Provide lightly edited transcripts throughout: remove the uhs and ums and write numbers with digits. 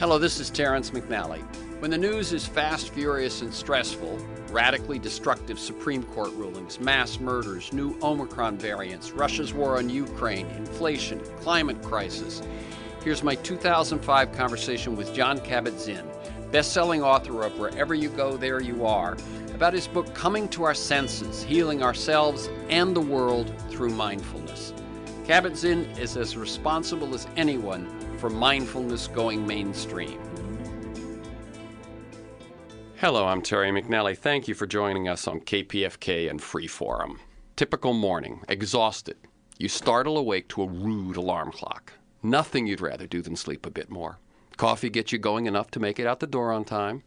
Hello, this is Terrence McNally. When the news is fast, furious, and stressful, radically destructive Supreme Court rulings, mass murders, new Omicron variants, Russia's war on Ukraine, inflation, climate crisis, here's my 2005 conversation with Jon Kabat Zinn, best-selling author of Wherever You Go, There You Are, about his book Coming to Our Senses, Healing Ourselves and the World Through Mindfulness. Kabat Zinn is as responsible as anyone for mindfulness going mainstream. Hello, I'm Terry McNally. Thank you for joining us on KPFK and Freeforum. Typical morning, exhausted. You startle awake to a rude alarm clock. Nothing you'd rather do than sleep a bit more. Coffee gets you going enough to make it out the door on time.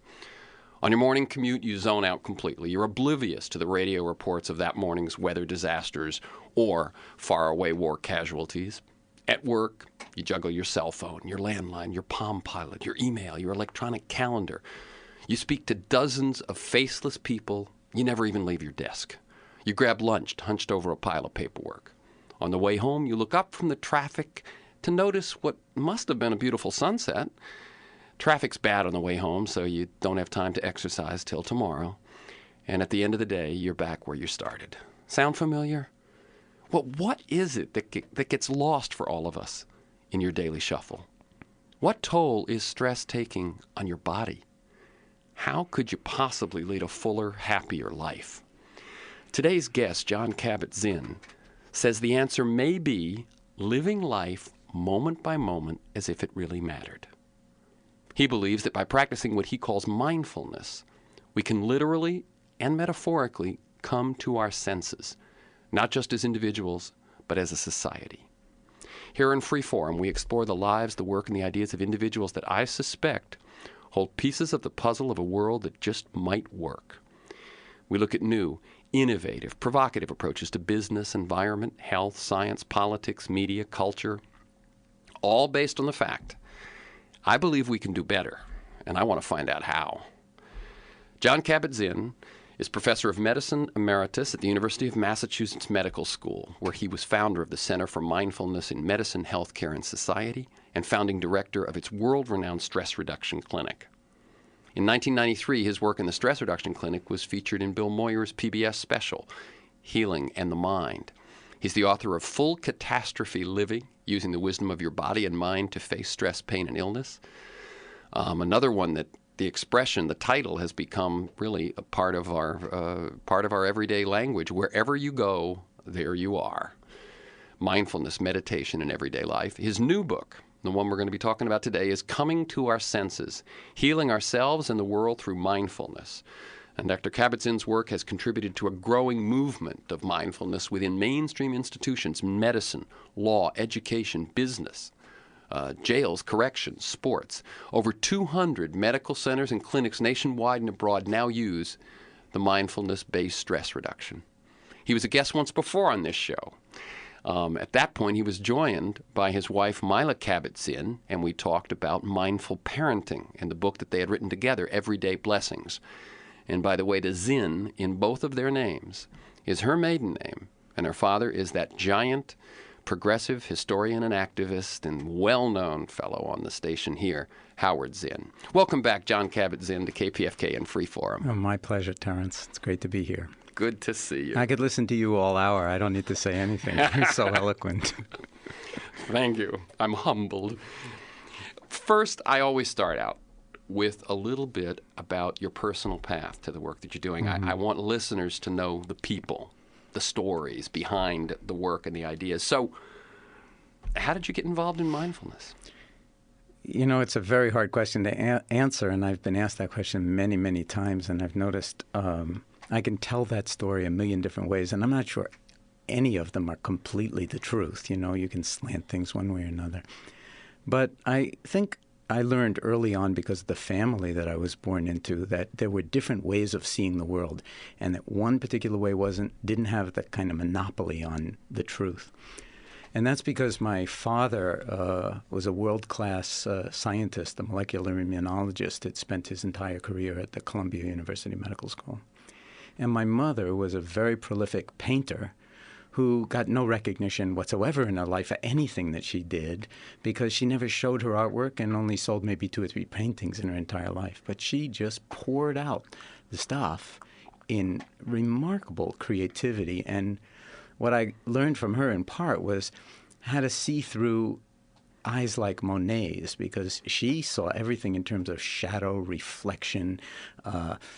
On your morning commute, you zone out completely. You're oblivious to the radio reports of that morning's weather disasters or faraway war casualties. At work, you juggle your cell phone, your landline, your Palm Pilot, your email, your electronic calendar. You speak to dozens of faceless people. You never even leave your desk. You grab lunch, hunched over a pile of paperwork. On the way home, you look up from the traffic to notice what must have been a beautiful sunset. Traffic's bad on the way home, so you don't have time to exercise till tomorrow. And at the end of the day, you're back where you started. Sound familiar? Well, what is it that gets lost for all of us in your daily shuffle? What toll is stress taking on your body? How could you possibly lead a fuller, happier life? Today's guest, Jon Kabat Zinn, says the answer may be living life moment by moment as if it really mattered. He believes that by practicing what he calls mindfulness, we can literally and metaphorically come to our senses, not just as individuals, but as a society. Here in Freeforum, we explore the lives, the work, and the ideas of individuals that I suspect hold pieces of the puzzle of a world that just might work. We look at new, innovative, provocative approaches to business, environment, health, science, politics, media, culture, all based on the fact I believe we can do better, and I want to find out how. Jon Kabat Zinn is professor of medicine emeritus at the University of Massachusetts Medical School, where he was founder of the Center for Mindfulness in Medicine, Healthcare, and Society, and founding director of its world-renowned stress reduction clinic. In 1993, his work in the stress reduction clinic was featured in Bill Moyer's PBS special, Healing and the Mind. He's the author of Full Catastrophe Living, Using the Wisdom of Your Body and Mind to Face Stress, Pain, and Illness. Another one that the expression, the title, has become really a part of our everyday language. Wherever you go, there you are. Mindfulness, meditation, in everyday life. His new book, the one we're going to be talking about today, is Coming to Our Senses, Healing Ourselves and the World Through Mindfulness. And Dr. Kabat Zinn's work has contributed to a growing movement of mindfulness within mainstream institutions, medicine, law, education, business, jails, corrections, sports. Over 200 medical centers and clinics nationwide and abroad now use the mindfulness-based stress reduction. He was a guest once before on this show. At that point, he was joined by his wife, Mila Kabat Zinn, and we talked about mindful parenting and the book that they had written together, Everyday Blessings. And by the way, the Zinn in both of their names is her maiden name, and her father is that giant, progressive historian and activist and well-known fellow on the station here, Howard Zinn. Welcome back, Jon Kabat Zinn, to KPFK and Freeforum. Oh, my pleasure, Terrence. It's great to be here. Good to see you. I could listen to you all hour. I don't need to say anything. You're so eloquent. Thank you. I'm humbled. First, I always start out with a little bit about your personal path to the work that you're doing. Mm-hmm. I want listeners to know the people, the stories behind the work and the ideas. So how did you get involved in mindfulness? You know, it's a very hard question to answer, and I've been asked that question many, many times, and I've noticed I can tell that story a million different ways, and I'm not sure any of them are completely the truth. You know, you can slant things one way or another. But I think I learned early on, because of the family that I was born into, that there were different ways of seeing the world, and that one particular way didn't have that kind of monopoly on the truth. And that's because my father was a world-class scientist, a molecular immunologist, had spent his entire career at the Columbia University Medical School. And my mother was a very prolific painter who got no recognition whatsoever in her life for anything that she did because she never showed her artwork and only sold maybe 2 or 3 paintings in her entire life. But she just poured out the stuff in remarkable creativity. And what I learned from her in part was how to see through eyes like Monet's, because she saw everything in terms of shadow, reflection,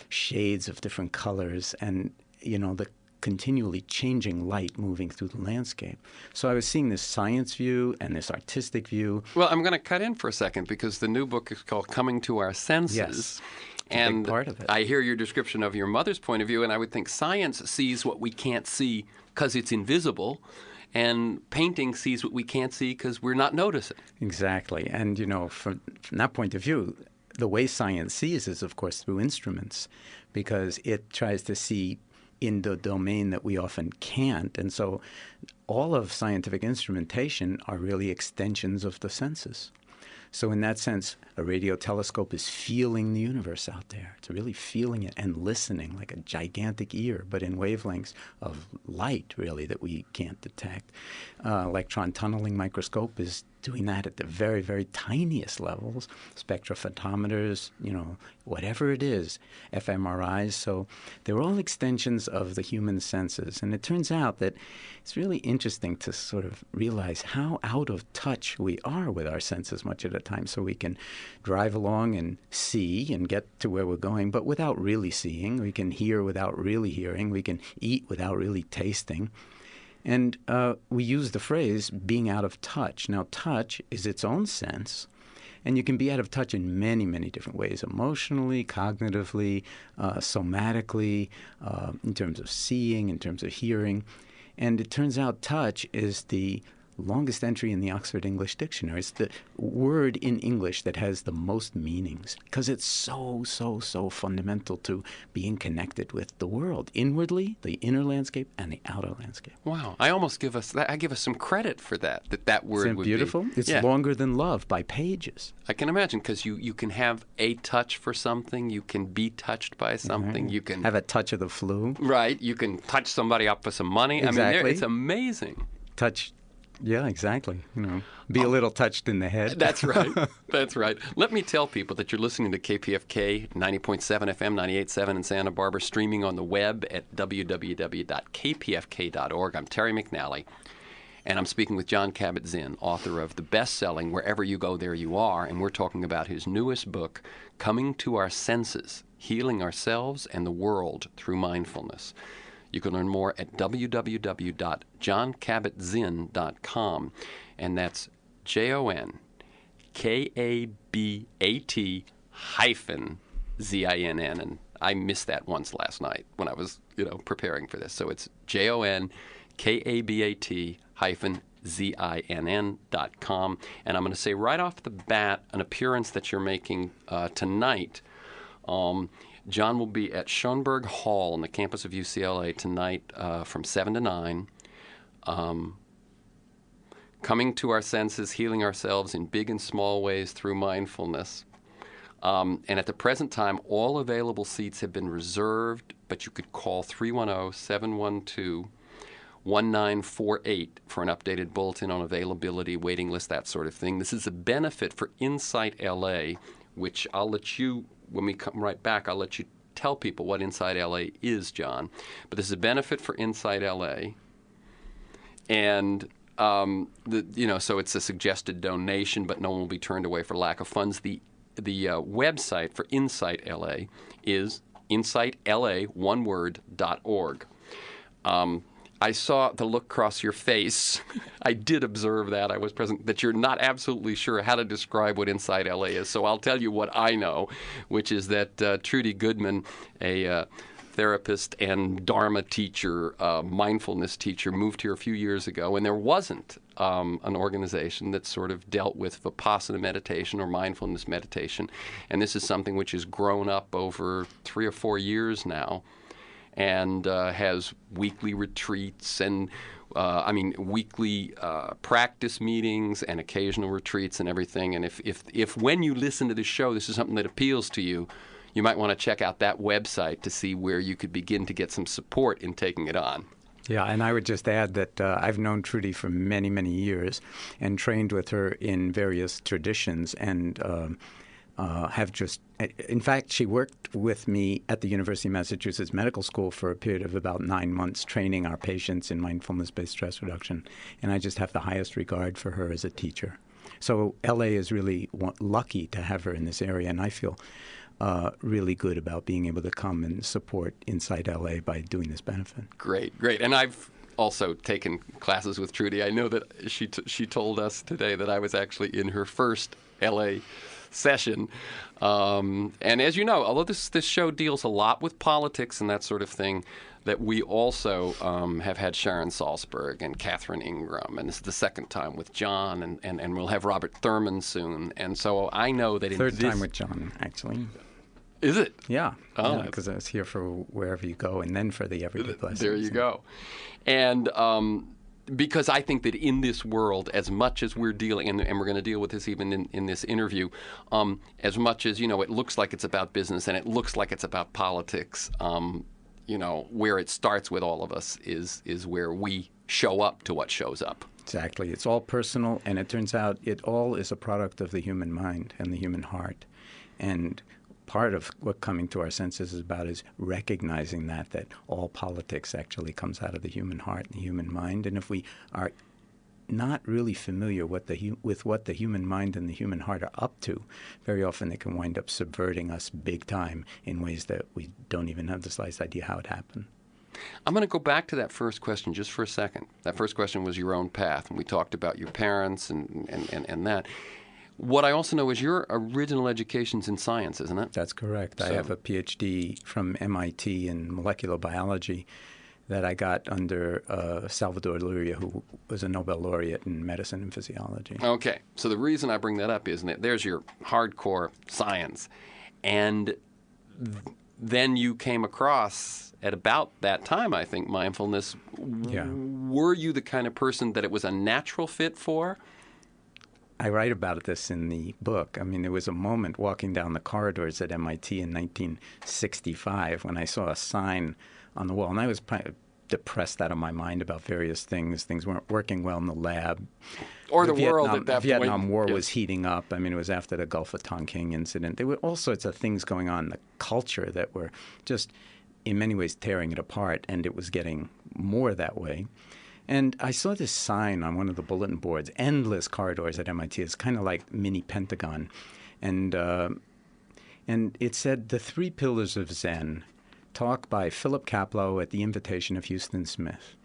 shades of different colors, and, the continually changing light moving through the landscape. So I was seeing this science view and this artistic view. Well, I'm going to cut in for a second because the new book is called Coming to Our Senses. Yes. And big part of it. I hear your description of your mother's point of view, and I would think science sees what we can't see because it's invisible, and painting sees what we can't see because we're not noticing. Exactly. And, from that point of view, the way science sees is, of course, through instruments, because it tries to see in the domain that we often can't. And so all of scientific instrumentation are really extensions of the senses. So in that sense, a radio telescope is feeling the universe out there. It's really feeling it and listening like a gigantic ear, but in wavelengths of light, really, that we can't detect. Electron tunneling microscope is doing that at the very, very tiniest levels. Spectrophotometers, whatever it is, fMRIs. So they're all extensions of the human senses. And it turns out that it's really interesting to sort of realize how out of touch we are with our senses much at a time. So we can drive along and see and get to where we're going, but without really seeing. We can hear without really hearing. We can eat without really tasting. And we use the phrase being out of touch. Now, touch is its own sense, and you can be out of touch in many, many different ways, emotionally, cognitively, somatically, in terms of seeing, in terms of hearing. And it turns out touch is the longest entry in the Oxford English Dictionary. It's the word in English that has the most meanings because it's so, so, so fundamental to being connected with the world, inwardly, the inner landscape, and the outer landscape. Wow. I almost give us some credit for that word Isn't it beautiful? It's longer than love by pages. I can imagine, because you can have a touch for something, you can be touched by something, you can have a touch of the flu. Right. You can touch somebody up for some money. Exactly. I mean, it's amazing. Touch. Yeah, exactly. Be a little touched in the head. That's right. That's right. Let me tell people that you're listening to KPFK 90.7 FM, 98.7 in Santa Barbara, streaming on the web at www.kpfk.org. I'm Terry McNally, and I'm speaking with Jon Kabat Zinn, author of the best-selling Wherever You Go, There You Are, and we're talking about his newest book, Coming to Our Senses, Healing Ourselves and the World Through Mindfulness. You can learn more at www.jonkabatzinn.com, and that's JONKABAT-ZINN. And I missed that once last night when I was, preparing for this. So it's JONKABAT-ZINN.com. And I'm going to say right off the bat, an appearance that you're making tonight. John will be at Schoenberg Hall on the campus of UCLA tonight from 7 to 9. Coming to our senses, healing ourselves in big and small ways through mindfulness. And at the present time, all available seats have been reserved, but you could call 310-712-1948 for an updated bulletin on availability, waiting list, that sort of thing. This is a benefit for Insight LA, which I'll let you, when we come right back, I'll let you tell people what Insight LA is, John. But this is a benefit for Insight LA. And, so it's a suggested donation, but no one will be turned away for lack of funds. The website for Insight LA is insightla.org. I saw the look cross your face. I did observe that. I was present, that you're not absolutely sure how to describe what Insight LA is. So I'll tell you what I know, which is that Trudy Goodman, a therapist and Dharma teacher, mindfulness teacher, moved here a few years ago, and there wasn't an organization that sort of dealt with Vipassana meditation or mindfulness meditation. And this is something which has grown up over 3 or 4 years now, and has weekly retreats and, weekly practice meetings and occasional retreats and everything. And if when you listen to this show, this is something that appeals to you, you might want to check out that website to see where you could begin to get some support in taking it on. Yeah, and I would just add that I've known Trudy for many, many years and trained with her in various traditions and have just, in fact, she worked with me at the University of Massachusetts Medical School for a period of about 9 months, training our patients in mindfulness-based stress reduction. And I just have the highest regard for her as a teacher. So LA is really lucky to have her in this area, and I feel really good about being able to come and support Inside LA by doing this benefit. Great, great. And I've also taken classes with Trudy. I know that she told us today that I was actually in her first LA session. And as you know, although this show deals a lot with politics and that sort of thing, that we also have had Sharon Salzberg and Catherine Ingram, and this is the second time with John, and we'll have Robert Thurman soon. And so I know that Third time with John, actually. Is it? Yeah. Oh, because I was here for Wherever You Go, and then for the Everyday Blessings. There you go. And because I think that in this world, as much as we're dealing, and we're going to deal with this even in this interview, as much as, it looks like it's about business and it looks like it's about politics, where it starts with all of us is where we show up to what shows up. Exactly. It's all personal, and it turns out it all is a product of the human mind and the human heart. And part of what coming to our senses is about is recognizing that all politics actually comes out of the human heart and the human mind. And if we are not really familiar with what the human mind and the human heart are up to, very often they can wind up subverting us big time in ways that we don't even have the slightest idea how it happened. I'm going to go back to that first question just for a second. That first question was your own path, and we talked about your parents and that. What I also know is your original education's in science, isn't it? That's correct. I have a PhD from MIT in molecular biology that I got under Salvador Luria, who was a Nobel laureate in medicine and physiology. Okay. So the reason I bring that up is that there's your hardcore science. And then you came across, at about that time, I think, mindfulness. Yeah. Were you the kind of person that it was a natural fit for? I write about this in the book. I mean, there was a moment walking down the corridors at MIT in 1965 when I saw a sign on the wall, and I was depressed out of my mind about various things. Things weren't working well in the lab. Or the world at that point. The Vietnam War was heating up. I mean, it was after the Gulf of Tonkin incident. There were all sorts of things going on in the culture that were just, in many ways, tearing it apart, and it was getting more that way. And I saw this sign on one of the bulletin boards, endless corridors at MIT. It's kind of like mini Pentagon. And it said, The Three Pillars of Zen, talk by Philip Kapleau at the invitation of Houston Smith.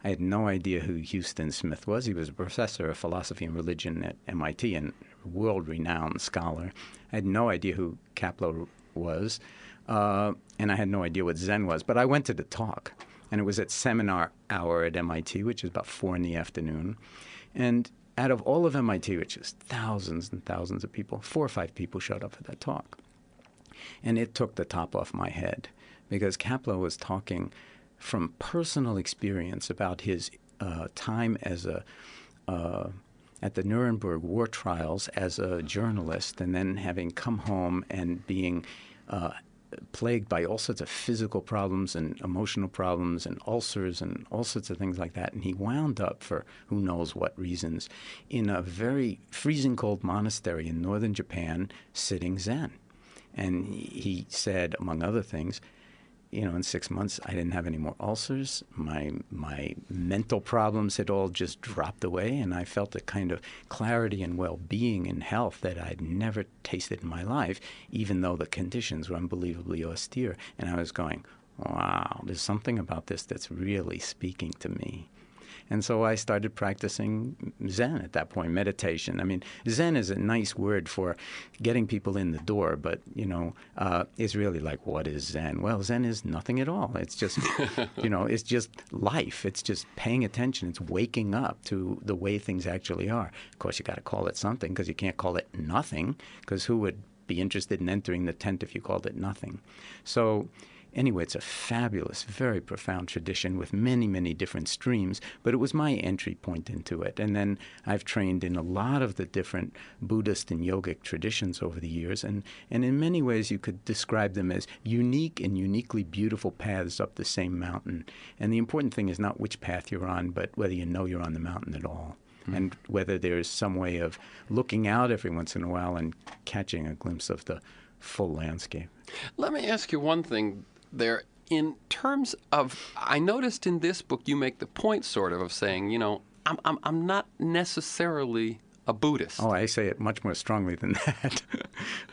I had no idea who Houston Smith was. He was a professor of philosophy and religion at MIT and a world-renowned scholar. I had no idea who Kapleau was, and I had no idea what Zen was. But I went to the talk. And it was at seminar hour at MIT, which is about 4 p.m. And out of all of MIT, which is thousands and thousands of people, 4 or 5 people showed up for that talk. And it took the top off my head because Kapleau was talking from personal experience about his time as at the Nuremberg war trials as a journalist, and then having come home and being plagued by all sorts of physical problems and emotional problems and ulcers and all sorts of things like that. And he wound up, for who knows what reasons, in a very freezing cold monastery in northern Japan sitting Zen. And he said, among other things, in 6 months, I didn't have any more ulcers. My mental problems had all just dropped away, and I felt a kind of clarity and well-being and health that I'd never tasted in my life, even though the conditions were unbelievably austere. And I was going, wow, there's something about this that's really speaking to me. And so I started practicing Zen at that point, meditation. I mean, Zen is a nice word for getting people in the door, but, it's really like, what is Zen? Well, Zen is nothing at all. It's just, it's just life. It's just paying attention. It's waking up to the way things actually are. Of course, you got to call it something because you can't call it nothing, because who would be interested in entering the tent if you called it nothing? So Anyway, it's a fabulous, very profound tradition with many, many different streams, but it was my entry point into it. And then I've trained in a lot of the different Buddhist and yogic traditions over the years, and in many ways you could describe them as unique and uniquely beautiful paths up the same mountain. And the important thing is not which path you're on, but whether you know you're on the mountain at all. And whether there's some way of looking out every once in a while and catching a glimpse of the full landscape. Let me ask you one thing there. In terms of, I noticed in this book you make the point sort of saying, you know, I'm not necessarily a Buddhist. Oh, I say it much more strongly than that.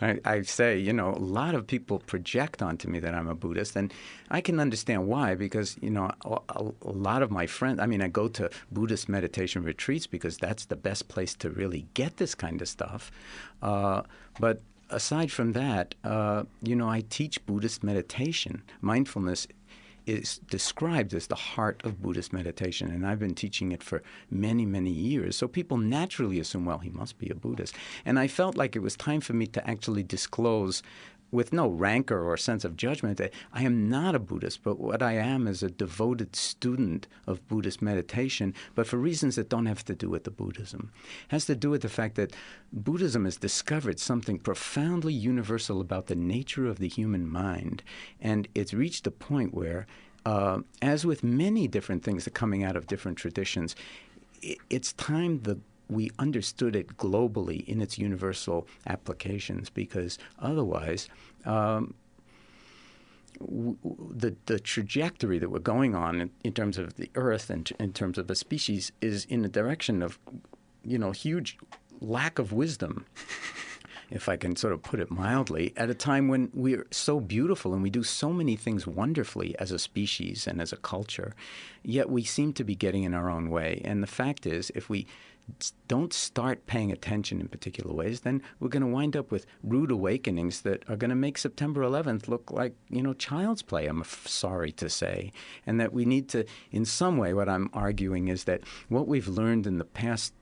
I say, you know, a lot of people project onto me that I'm a Buddhist, and I can understand why, because, you know, a lot of my friends, I mean, I go to Buddhist meditation retreats because that's the best place to really get this kind of stuff. But aside from that, you know, I teach Buddhist meditation. Mindfulness is described as the heart of Buddhist meditation, and I've been teaching it for many, many years. So people naturally assume, well, he must be a Buddhist. And I felt like it was time for me to actually disclose, with no rancor or sense of judgment, that I am not a Buddhist, but what I am is a devoted student of Buddhist meditation, but for reasons that don't have to do with the Buddhism. It has to do with the fact that Buddhism has discovered something profoundly universal about the nature of the human mind, and it's reached a point where, as with many different things that are coming out of different traditions, it's time we understood it globally in its universal applications, because otherwise the trajectory that we're going on in terms of the Earth and in terms of the species is in the direction of, you know, huge lack of wisdom, if I can sort of put it mildly, at a time when we're so beautiful and we do so many things wonderfully as a species and as a culture, yet we seem to be getting in our own way. And the fact is, if we don't start paying attention in particular ways, then we're going to wind up with rude awakenings that are going to make September 11th look like, you know, child's play, I'm sorry to say. And that we need to, in some way, what I'm arguing is that what we've learned in the past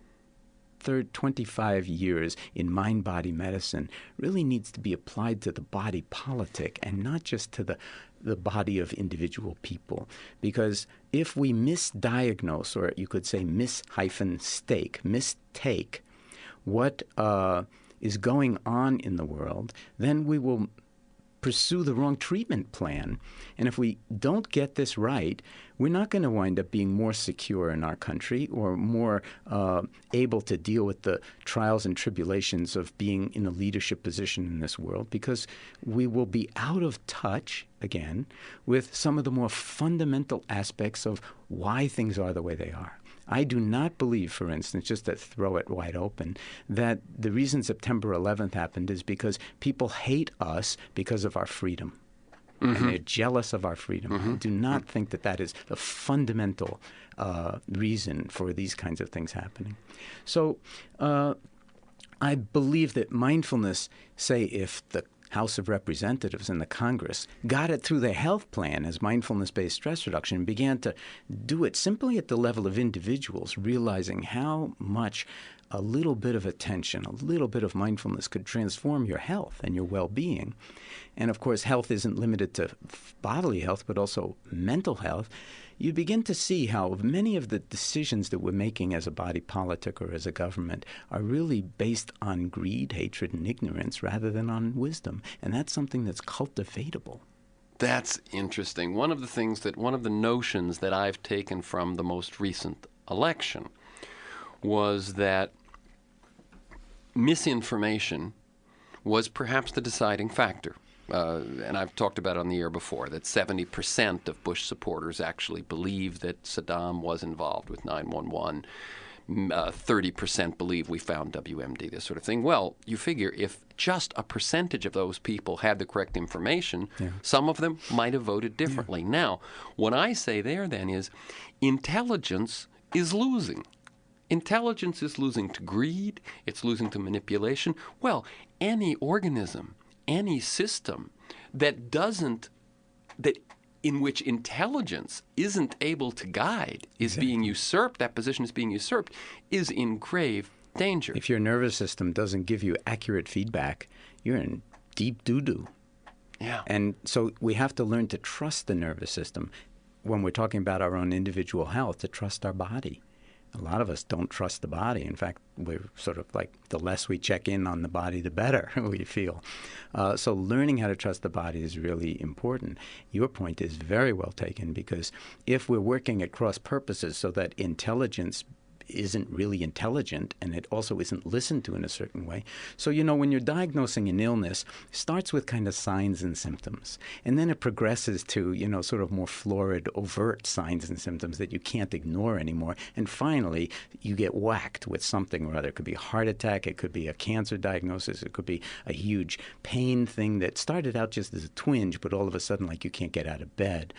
25 years in mind-body medicine really needs to be applied to the body politic and not just to the body of individual people. Because if we misdiagnose, or you could say mistake what is going on in the world, then we will pursue the wrong treatment plan. And if we don't get this right, we're not going to wind up being more secure in our country or more able to deal with the trials and tribulations of being in a leadership position in this world, because we will be out of touch, again, with some of the more fundamental aspects of why things are the way they are. I do not believe, for instance, just to throw it wide open, that the reason September 11th happened is because people hate us because of our freedom. And they're jealous of our freedom. I do not think that that is the fundamental reason for these kinds of things happening. So I believe that mindfulness, say if the House of Representatives and the Congress got it through their health plan as mindfulness-based stress reduction and began to do it simply at the level of individuals, realizing how much a little bit of attention, a little bit of mindfulness could transform your health and your well-being. And of course, health isn't limited to bodily health, but also mental health. You begin to see how many of the decisions that we're making as a body politic or as a government are really based on greed, hatred, and ignorance rather than on wisdom. And that's something that's cultivatable. That's interesting. One of the notions that I've taken from the most recent election was that misinformation was perhaps the deciding factor. And I've talked about it on the air before, that 70% of Bush supporters actually believe that Saddam was involved with 9/11. 30% believe we found WMD, this sort of thing. Well, you figure if just a percentage of those people had the correct information, some of them might have voted differently. Now, what I say there then is intelligence is losing. Intelligence is losing to greed. It's losing to manipulation. Well, any organism, any system in which intelligence isn't able to guide, is being usurped, that position is being usurped, is in grave danger. If your nervous system doesn't give you accurate feedback, you're in deep doo-doo. Yeah. And so we have to learn to trust the nervous system when we're talking about our own individual health, to trust our body. A lot of us don't trust the body. In fact, we're sort of like the less we check in on the body, the better we feel. So learning how to trust the body is really important. Your point is very well taken, because if we're working at cross purposes so that intelligence isn't really intelligent and it also isn't listened to in a certain way. So, when you're diagnosing an illness, it starts with kind of signs and symptoms. And then it progresses to, sort of more florid, overt signs and symptoms that you can't ignore anymore. And finally, you get whacked with something or other. It could be a heart attack. It could be a cancer diagnosis. It could be a huge pain thing that started out just as a twinge, but all of a sudden, like, you can't get out of bed.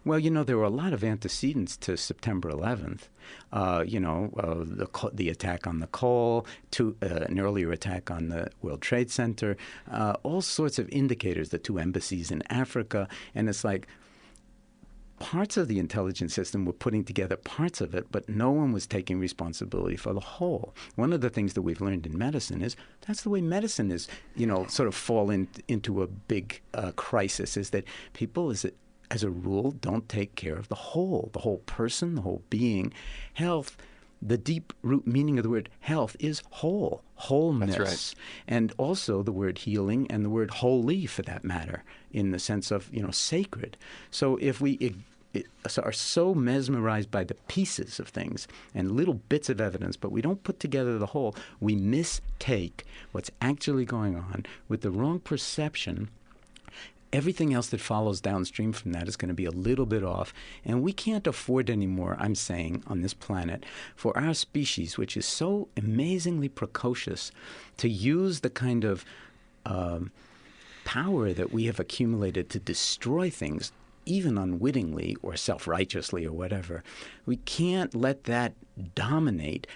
Well, there were a lot of antecedents to September 11th. The attack on the Call, an earlier attack on the World Trade Center, all sorts of indicators, the 2 embassies in Africa. And it's like parts of the intelligence system were putting together parts of it, but no one was taking responsibility for the whole. One of the things that we've learned in medicine is that's the way medicine is, sort of fall into a big crisis, is that people as a rule, don't take care of the whole person, the whole being. Health, the deep root meaning of the word health is wholeness. That's right. And also the word healing and the word holy, for that matter, in the sense of, sacred. So if we are so mesmerized by the pieces of things and little bits of evidence, but we don't put together the whole, we mistake what's actually going on with the wrong perception. Everything else that follows downstream from that is going to be a little bit off. And we can't afford anymore, I'm saying, on this planet, for our species, which is so amazingly precocious, to use the kind of power that we have accumulated to destroy things, even unwittingly or self-righteously or whatever. We can't let that dominate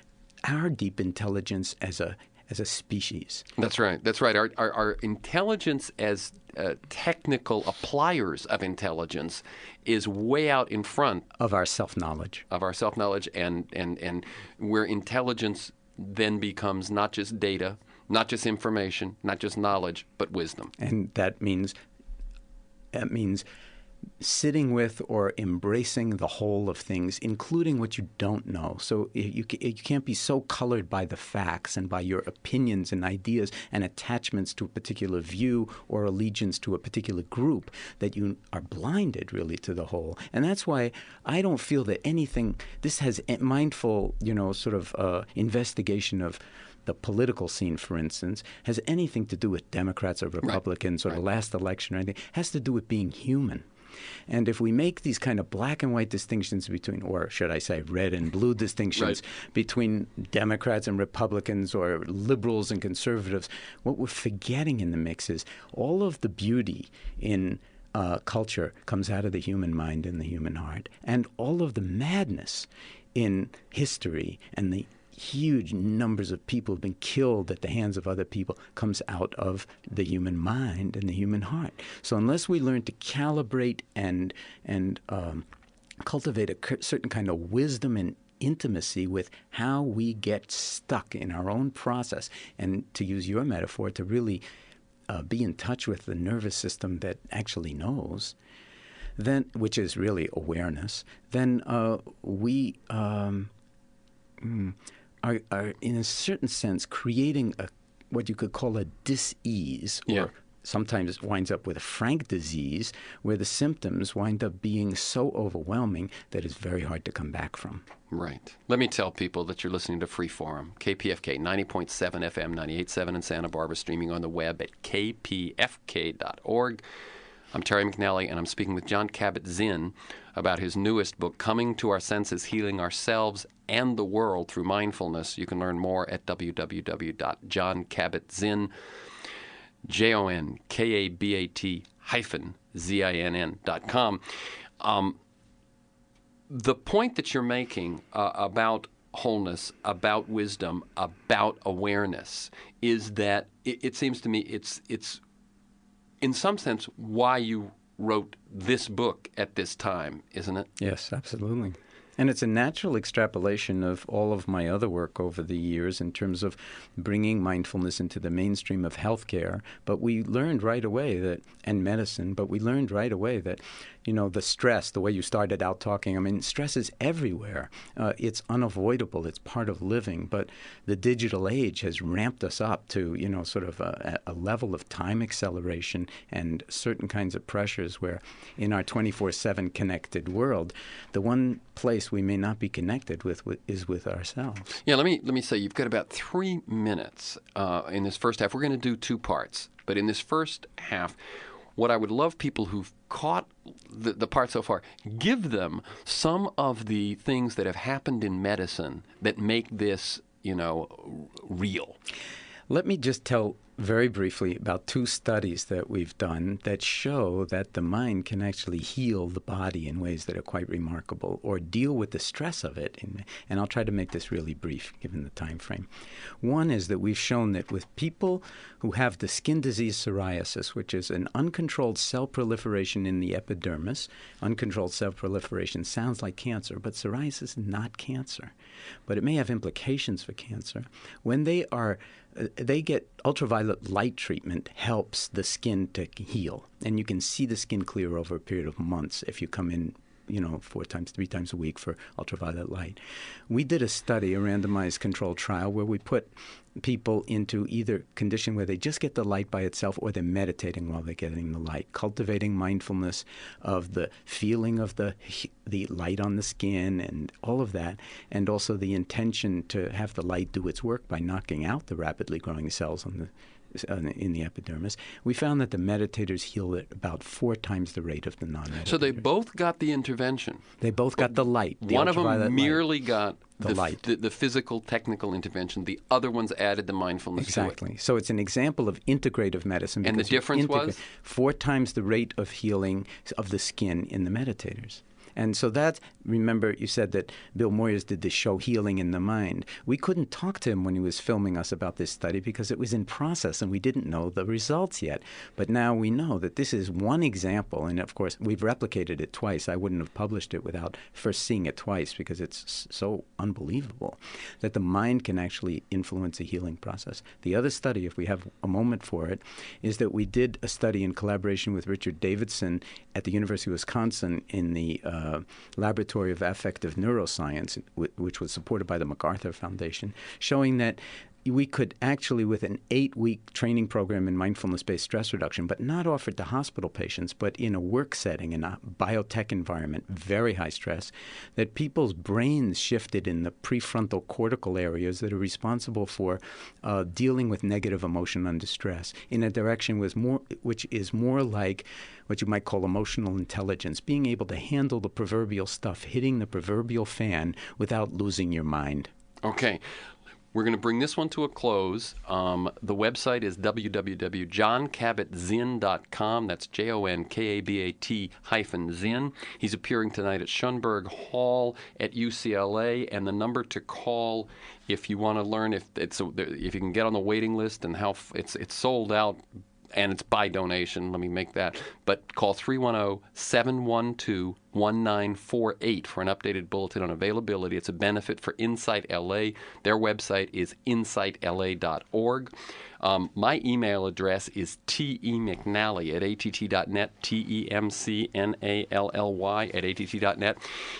our deep intelligence as a species. That's right. That's right. Our intelligence as technical appliers of intelligence is way out in front of our self-knowledge. And where intelligence then becomes not just data, not just information, not just knowledge, but wisdom. And that means sitting with or embracing the whole of things, including what you don't know. So you can't be so colored by the facts and by your opinions and ideas and attachments to a particular view or allegiance to a particular group that you are blinded really to the whole. And that's why I don't feel that this has mindful, investigation of the political scene, for instance, has anything to do with Democrats or Republicans or the last election or anything. It has to do with being human. And if we make these kind of black and white distinctions between, or should I say red and blue distinctions between Democrats and Republicans or liberals and conservatives, what we're forgetting in the mix is all of the beauty in culture comes out of the human mind and the human heart. And all of the madness in history and the huge numbers of people who've been killed at the hands of other people comes out of the human mind and the human heart. So unless we learn to calibrate and cultivate a certain kind of wisdom and intimacy with how we get stuck in our own process, and to use your metaphor, to really be in touch with the nervous system that actually knows, then, which is really awareness, then we are in a certain sense creating what you could call a dis-ease, or sometimes winds up with a frank disease, where the symptoms wind up being so overwhelming that it's very hard to come back from. Right. Let me tell people that you're listening to Freeforum, KPFK 90.7 FM, 98.7 in Santa Barbara, streaming on the web at kpfk.org. I'm Terry McNally, and I'm speaking with Jon Kabat Zinn about his newest book, Coming to Our Senses, Healing Ourselves and the World Through Mindfulness. You can learn more at www.jonkabatzinn, JONKABAT-ZINN.com. The point that you're making about wholeness, about wisdom, about awareness is that it seems to me it's in some sense why you wrote this book at this time, isn't it? Yes, absolutely. And it's a natural extrapolation of all of my other work over the years in terms of bringing mindfulness into the mainstream of healthcare. But we learned right away that, and medicine, but we learned right away that, the stress, the way you started out talking, I mean, stress is everywhere. It's unavoidable. It's part of living. But the digital age has ramped us up to, sort of a level of time acceleration and certain kinds of pressures where in our 24/7 connected world, the one place we may not be connected with is with ourselves. Yeah, let me say, you've got about 3 minutes in this first half. We're going to do 2 parts. But in this first half, what I would love people who've caught the part so far, give them some of the things that have happened in medicine that make this, real. Let me just tell very briefly about 2 studies that we've done that show that the mind can actually heal the body in ways that are quite remarkable, or deal with the stress of it. And I'll try to make this really brief given the time frame. One is that we've shown that with people who have the skin disease psoriasis, which is an uncontrolled cell proliferation in the epidermis. Uncontrolled cell proliferation sounds like cancer, but psoriasis is not cancer. But it may have implications for cancer. When they get ultraviolet light treatment helps the skin to heal. And you can see the skin clear over a period of months if you come in 4 times, 3 times a week for ultraviolet light. We did a study, a randomized controlled trial, where we put people into either condition where they just get the light by itself or they're meditating while they're getting the light, cultivating mindfulness of the feeling of the light on the skin and all of that, and also the intention to have the light do its work by knocking out the rapidly growing cells in the epidermis. We found that the meditators healed at about 4 times the rate of the non-meditators. So they both got the intervention. They both got the light. One of them merely got the light. The physical, technical intervention. The other ones added the mindfulness Exactly. to it. So it's an example of integrative medicine. And the difference was? 4 times the rate of healing of the skin in the meditators. And so that, remember, you said that Bill Moyers did this show, Healing in the Mind. We couldn't talk to him when he was filming us about this study because it was in process and we didn't know the results yet. But now we know that this is one example. And, of course, we've replicated it twice. I wouldn't have published it without first seeing it twice because it's so unbelievable that the mind can actually influence a healing process. The other study, if we have a moment for it, is that we did a study in collaboration with Richard Davidson at the University of Wisconsin in the Laboratory of Affective Neuroscience, which was supported by the MacArthur Foundation, showing that we could actually, with an 8-week training program in mindfulness-based stress reduction, but not offered to hospital patients, but in a work setting, in a biotech environment, very high stress, that people's brains shifted in the prefrontal cortical areas that are responsible for dealing with negative emotion under stress in a direction which is more like what you might call emotional intelligence, being able to handle the proverbial stuff, hitting the proverbial fan without losing your mind. Okay. We're going to bring this one to a close. The website is www.jonkabatzinn.com. That's JONKABAT-Zinn. He's appearing tonight at Schönberg Hall at UCLA. And the number to call if you want to learn if you can get on the waiting list and how it's sold out. And it's by donation, let me make that. But call 310-712-1948 for an updated bulletin on availability. It's a benefit for Insight LA. Their website is insightla.org. My email address is temcnally@att.net, temcnally@att.net.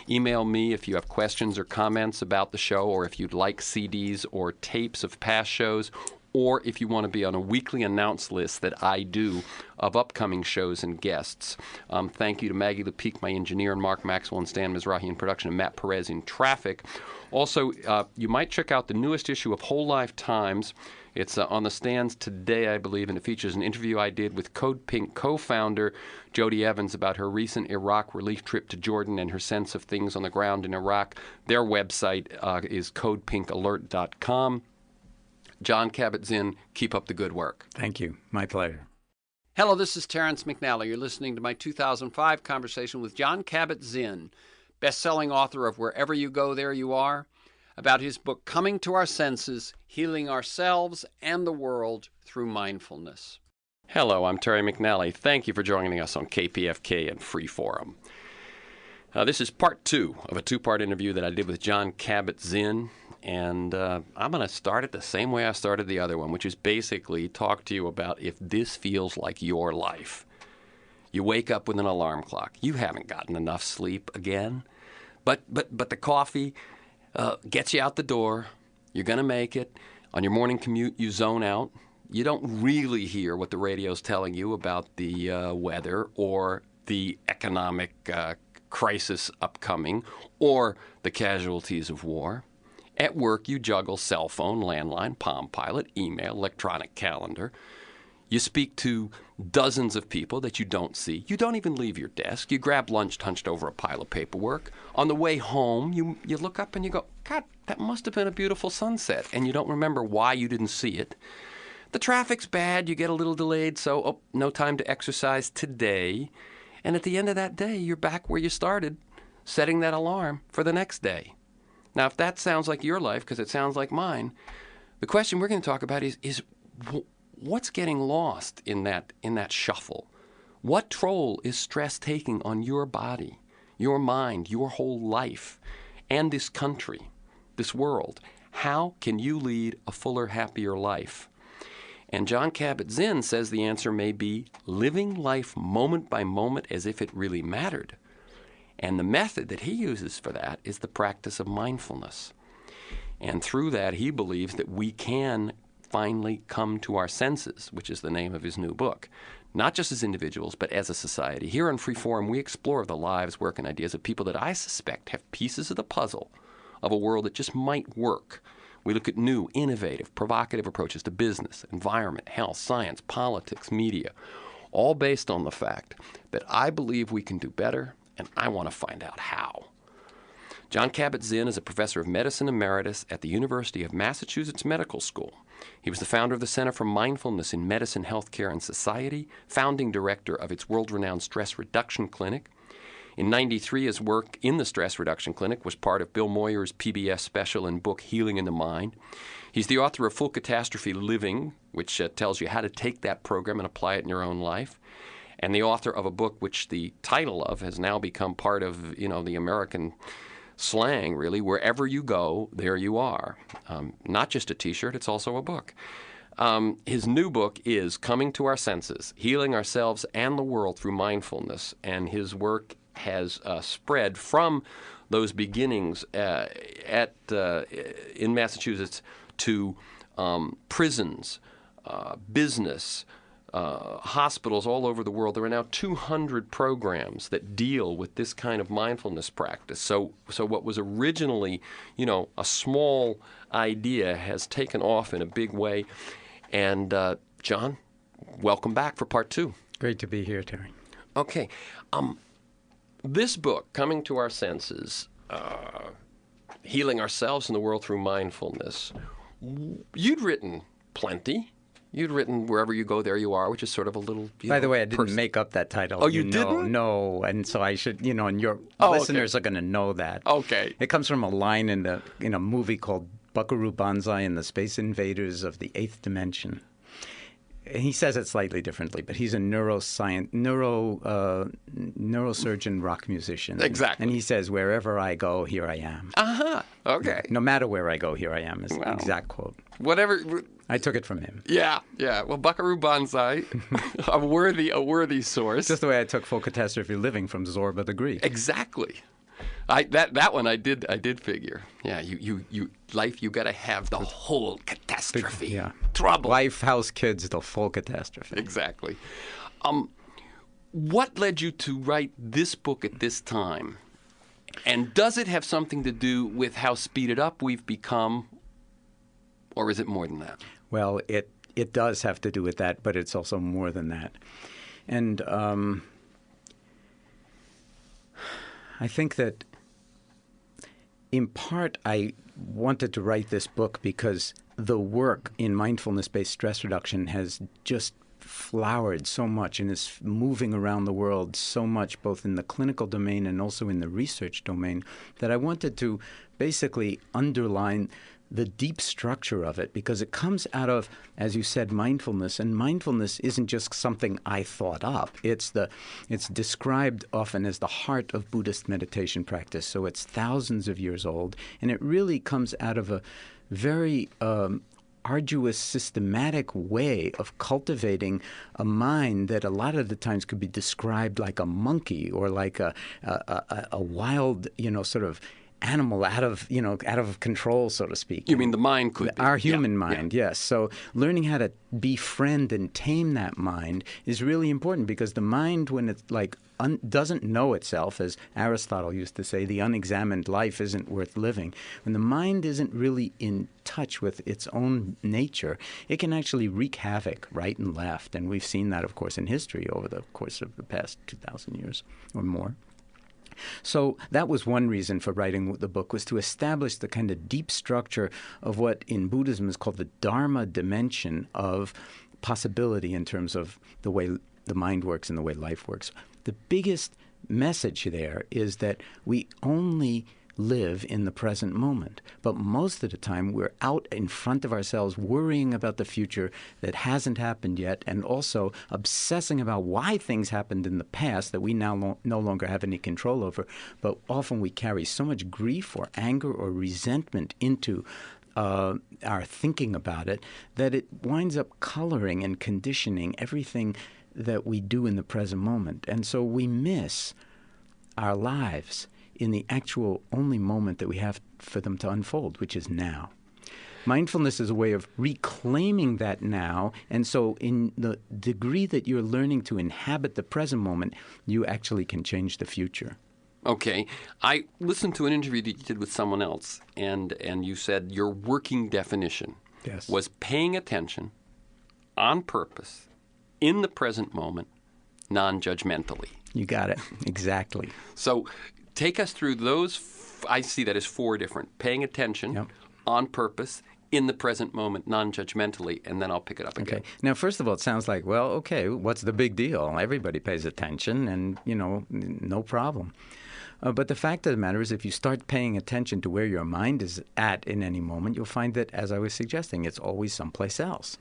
Email me if you have questions or comments about the show, or if you'd like CDs or tapes of past shows, or if you want to be on a weekly announce list that I do of upcoming shows and guests. Thank you to Maggie Lepeak, my engineer, and Mark Maxwell and Stan Mizrahi in production, and Matt Perez in traffic. Also, you might check out the newest issue of Whole Life Times. It's on the stands today, I believe, and it features an interview I did with Code Pink co-founder Jody Evans about her recent Iraq relief trip to Jordan and her sense of things on the ground in Iraq. Their website is codepinkalert.com. Jon Kabat Zinn, keep up the good work. Thank you. My pleasure. Hello, this is Terrence McNally. You're listening to my 2005 conversation with Jon Kabat Zinn, best-selling author of Wherever You Go, There You Are, about his book Coming to Our Senses, Healing Ourselves and the World Through Mindfulness. Hello, I'm Terry McNally. Thank you for joining us on KPFK and Freeforum. This is part 2 of a 2-part interview that I did with Jon Kabat Zinn. And I'm going to start it the same way I started the other one, which is basically talk to you about if this feels like your life. You wake up with an alarm clock. You haven't gotten enough sleep again. But the coffee gets you out the door. You're going to make it. On your morning commute, you zone out. You don't really hear what the radio's telling you about the weather or the economic crisis upcoming or the casualties of war. At work, you juggle cell phone, landline, Palm Pilot, email, electronic calendar. You speak to dozens of people that you don't see. You don't even leave your desk. You grab lunch hunched over a pile of paperwork. On the way home, you look up and you go, God, that must have been a beautiful sunset. And you don't remember why you didn't see it. The traffic's bad. You get a little delayed, so no time to exercise today. And at the end of that day, you're back where you started, setting that alarm for the next day. Now, if that sounds like your life, because it sounds like mine, the question we're going to talk about is what's getting lost in that shuffle? What toll is stress taking on your body, your mind, your whole life, and this country, this world? How can you lead a fuller, happier life? And Jon Kabat Zinn says the answer may be living life moment by moment as if it really mattered. And the method that he uses for that is the practice of mindfulness. And through that, he believes that we can finally come to our senses, which is the name of his new book, not just as individuals, but as a society. Here on Freeform, we explore the lives, work, and ideas of people that I suspect have pieces of the puzzle of a world that just might work. We look at new, innovative, provocative approaches to business, environment, health, science, politics, media, all based on the fact that I believe we can do better, and I want to find out how. Jon Kabat Zinn is a professor of medicine emeritus at the University of Massachusetts Medical School. He was the founder of the Center for Mindfulness in Medicine, Healthcare, and Society, founding director of its world-renowned Stress Reduction Clinic. In 1993, his work in the Stress Reduction Clinic was part of Bill Moyer's PBS special and book, Healing in the Mind. He's the author of Full Catastrophe Living, which tells you how to take that program and apply it in your own life, and the author of a book which the title of has now become part of, the American slang, really. Wherever you go, there you are. Not just a T-shirt, it's also a book. His new book is Coming to Our Senses, Healing Ourselves and the World Through Mindfulness, and his work has spread from those beginnings in Massachusetts to prisons, business, hospitals all over the world. There are now 200 programs that deal with this kind of mindfulness practice. So what was originally, a small idea has taken off in a big way. And Jon, welcome back for part 2. Great to be here, Terry. Okay. This book, Coming to Our Senses, Healing Ourselves and the World Through Mindfulness, you'd written plenty. You'd written Wherever You Go, There You Are, which is sort of a little... By the way, I didn't make up that title. Oh, you didn't? No, and so I should, and your listeners are going to know that. Okay. It comes from a line in a movie called Buckaroo Banzai and the Space Invaders of the Eighth Dimension. And he says it slightly differently, but he's a neurosurgeon rock musician. Exactly. And he says, wherever I go, here I am. Uh-huh. Okay. No matter where I go, here I am is the exact quote. Whatever... I took it from him. Yeah. Well, Buckaroo Banzai, a worthy source. Just the way I took Full Catastrophe Living from Zorba the Greek. Exactly. That one I did figure. Yeah, you life, you got to have the whole catastrophe. Yeah. Trouble. Life, house, kids, the full catastrophe. Exactly. What led you to write this book at this time? And does it have something to do with how speeded up we've become, or is it more than that? Well, it does have to do with that, but it's also more than that. And I think that in part I wanted to write this book because the work in mindfulness-based stress reduction has just flowered so much and is moving around the world so much, both in the clinical domain and also in the research domain, that I wanted to basically underline the deep structure of it, because it comes out of, as you said, mindfulness. And mindfulness isn't just something I thought up. It's described often as the heart of Buddhist meditation practice. So it's thousands of years old, and it really comes out of a very arduous, systematic way of cultivating a mind that a lot of the times could be described like a monkey or like a wild, sort of animal out of control, so to speak. You mean the mind could be? Our human mind, yes. So learning how to befriend and tame that mind is really important, because the mind, when it's doesn't know itself, as Aristotle used to say, the unexamined life isn't worth living. When the mind isn't really in touch with its own nature, it can actually wreak havoc right and left. And we've seen that, of course, in history over the course of the past 2,000 years or more. So that was one reason for writing the book, was to establish the kind of deep structure of what in Buddhism is called the Dharma dimension of possibility in terms of the way the mind works and the way life works. The biggest message there is that we only live in the present moment. But most of the time, we're out in front of ourselves worrying about the future that hasn't happened yet, and also obsessing about why things happened in the past that we now no longer have any control over. But often we carry so much grief or anger or resentment into our thinking about it that it winds up coloring and conditioning everything that we do in the present moment. And so we miss our lives in the actual only moment that we have for them to unfold, which is now. Mindfulness is a way of reclaiming that now, and so in the degree that you're learning to inhabit the present moment, you actually can change the future. Okay. I listened to an interview that you did with someone else, and you said your working definition was paying attention on purpose, in the present moment, non-judgmentally. You got it. Exactly. So take us through those. I see that as four different: paying attention, on purpose, in the present moment, non-judgmentally, and then I'll pick it up again. Okay. Now, first of all, it sounds like, well, okay, what's the big deal? Everybody pays attention, and, no problem. But the fact of the matter is, if you start paying attention to where your mind is at in any moment, you'll find that, as I was suggesting, it's always someplace else.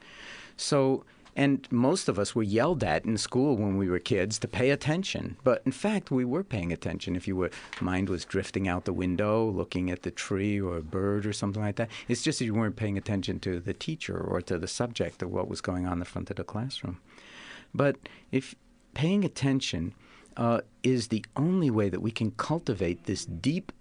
So, and most of us were yelled at in school when we were kids to pay attention. But in fact, we were paying attention. If your mind was drifting out the window, looking at the tree or a bird or something like that, it's just that you weren't paying attention to the teacher or to the subject of what was going on in the front of the classroom. But if paying attention is the only way that we can cultivate this deep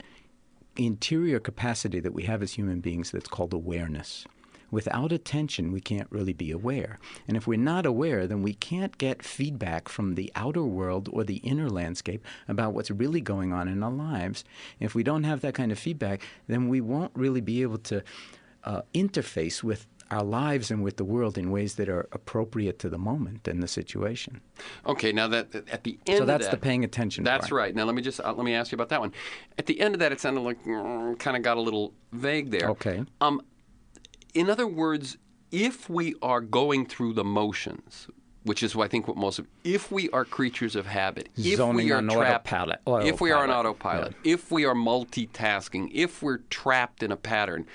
interior capacity that we have as human beings that's called awareness. Without attention, we can't really be aware. And if we're not aware, then we can't get feedback from the outer world or the inner landscape about what's really going on in our lives. If we don't have that kind of feedback, then we won't really be able to interface with our lives and with the world in ways that are appropriate to the moment and the situation. Okay, now that at the end of that... So that's the paying attention part. That's right. Now let me ask you about that one. At the end of that, it sounded like kind of got a little vague there. Okay. In other words, if we are going through the motions, which is I think what most of, if we are creatures of habit, if we are trapped, if we are on autopilot, if we are multitasking, if we're trapped in a pattern,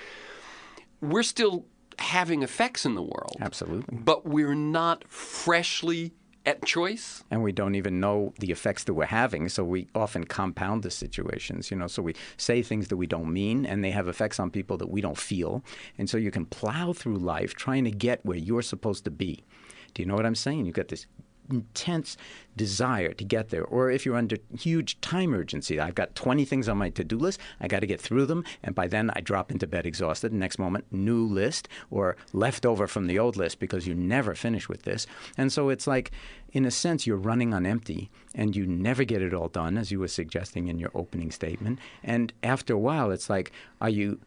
we're still having effects in the world. Absolutely. But we're not freshly at choice. And we don't even know the effects that we're having, so we often compound the situations, so we say things that we don't mean, and they have effects on people that we don't feel. And so you can plow through life trying to get where you're supposed to be. Do you know what I'm saying? You've got this intense desire to get there. Or if you're under huge time urgency, I've got 20 things on my to-do list, I got to get through them, and by then I drop into bed exhausted. The next moment, new list, or leftover from the old list because you never finish with this. And so it's like, in a sense, you're running on empty, and you never get it all done, as you were suggesting in your opening statement. And after a while, it's like, are you...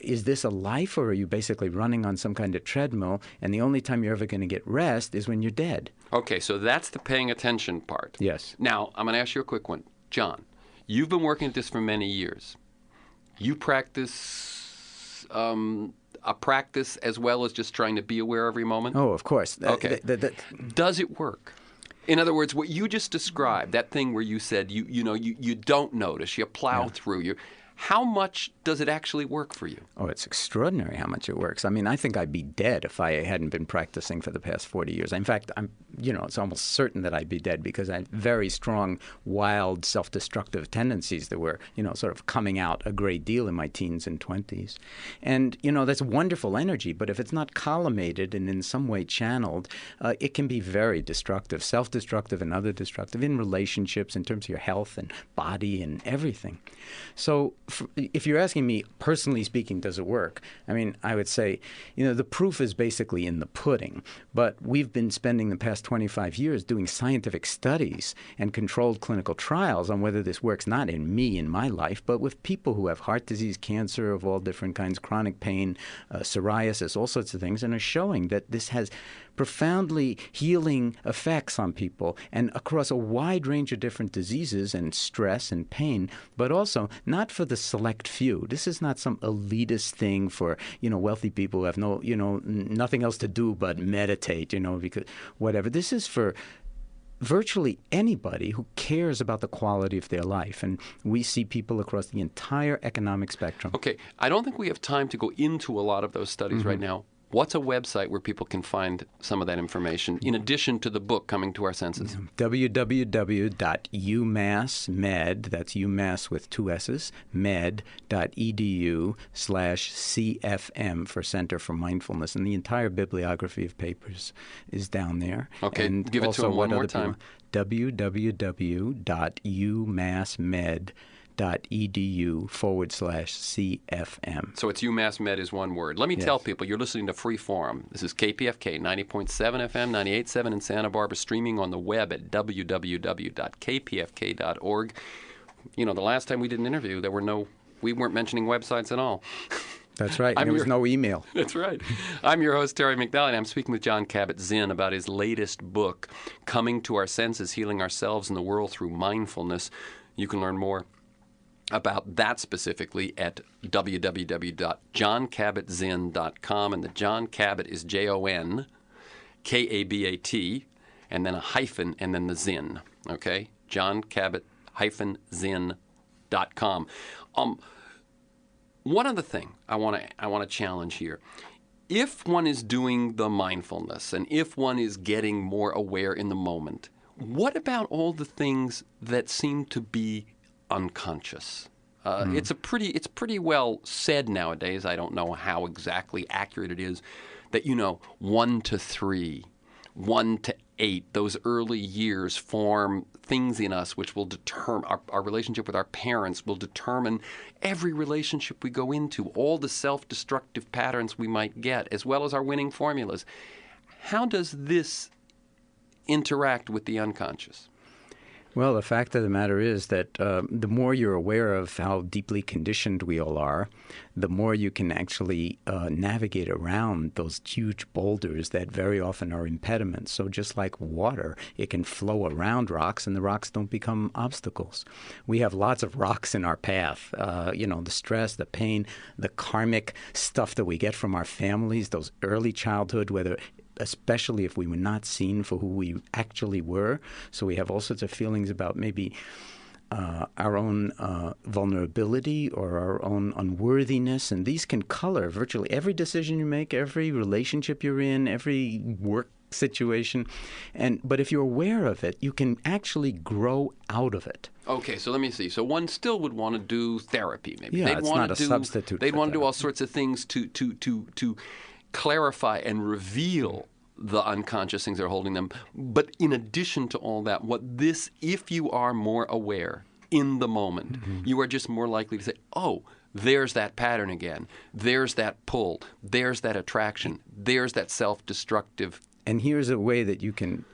is this a life, or are you basically running on some kind of treadmill, and the only time you're ever going to get rest is when you're dead? Okay, so that's the paying attention part. Yes. Now, I'm going to ask you a quick one. John, you've been working at this for many years. You practice a practice as well as just trying to be aware every moment? Oh, of course. Okay. Does it work? In other words, what you just described, that thing where you said you don't notice, you plow through, How much does it actually work for you? Oh, it's extraordinary how much it works. I mean, I think I'd be dead if I hadn't been practicing for the past 40 years. In fact, it's almost certain that I'd be dead because I had very strong, wild, self-destructive tendencies that were, sort of coming out a great deal in my teens and 20s. And, that's wonderful energy, but if it's not collimated and in some way channeled, it can be very destructive, self-destructive and other destructive in relationships, in terms of your health and body and everything. So if you're asking me, personally speaking, does it work? I mean, I would say, the proof is basically in the pudding. But we've been spending the past 25 years doing scientific studies and controlled clinical trials on whether this works, not in me, in my life, but with people who have heart disease, cancer of all different kinds, chronic pain, psoriasis, all sorts of things, and are showing that this has profoundly healing effects on people and across a wide range of different diseases and stress and pain, but also not for the select few. This is not some elitist thing for, wealthy people who have nothing else to do but meditate, because whatever. This is for virtually anybody who cares about the quality of their life. And we see people across the entire economic spectrum. Okay. I don't think we have time to go into a lot of those studies right now. What's a website where people can find some of that information, in addition to the book, Coming to Our Senses? www.umassmed, that's UMass with two S's, med.edu/CFM for Center for Mindfulness. And the entire bibliography of papers is down there. Okay, and give it to them one more time. www.umassmed.edu/CFM. So it's UMass Med is one word. Let me tell people, you're listening to Freeform. This is KPFK 90.7 FM, 98.7 in Santa Barbara, streaming on the web at www.kpfk.org. The last time we did an interview, we weren't mentioning websites at all. That's right. There was no email. That's right. I'm your host, Terry McNally, and I'm speaking with Jon Kabat Zinn about his latest book, Coming to Our Senses, Healing Ourselves and the World Through Mindfulness. You can learn more about that specifically at www.jonkabatzinn.com. And the Jon Kabat is JONKABAT, and then a hyphen, and then the Zinn. Okay? JonKabat-Zinn.com. One other thing I want to challenge here. If one is doing the mindfulness, and if one is getting more aware in the moment, what about all the things that seem to be unconscious? It's pretty well said nowadays. I don't know how exactly accurate it is that 1 to 3, 1 to 8, those early years form things in us which will determine our relationship with our parents, will determine every relationship we go into, all the self-destructive patterns we might get, as well as our winning formulas. How does this interact with the unconscious? Well, the fact of the matter is that the more you're aware of how deeply conditioned we all are, the more you can actually navigate around those huge boulders that very often are impediments. So just like water, it can flow around rocks and the rocks don't become obstacles. We have lots of rocks in our path, the stress, the pain, the karmic stuff that we get from our families, those early childhood, especially if we were not seen for who we actually were. So we have all sorts of feelings about maybe our own vulnerability or our own unworthiness. And these can color virtually every decision you make, every relationship you're in, every work situation. But if you're aware of it, you can actually grow out of it. Okay, so let me see. So one still would want to do therapy, maybe. Yeah, it's not a substitute. They'd want to do all sorts of things to clarify and reveal the unconscious things that are holding them. But in addition to all that, if you are more aware in the moment, you are just more likely to say, oh, there's that pattern again. There's that pull. There's that attraction. There's that self-destructive. And here's a way that you can,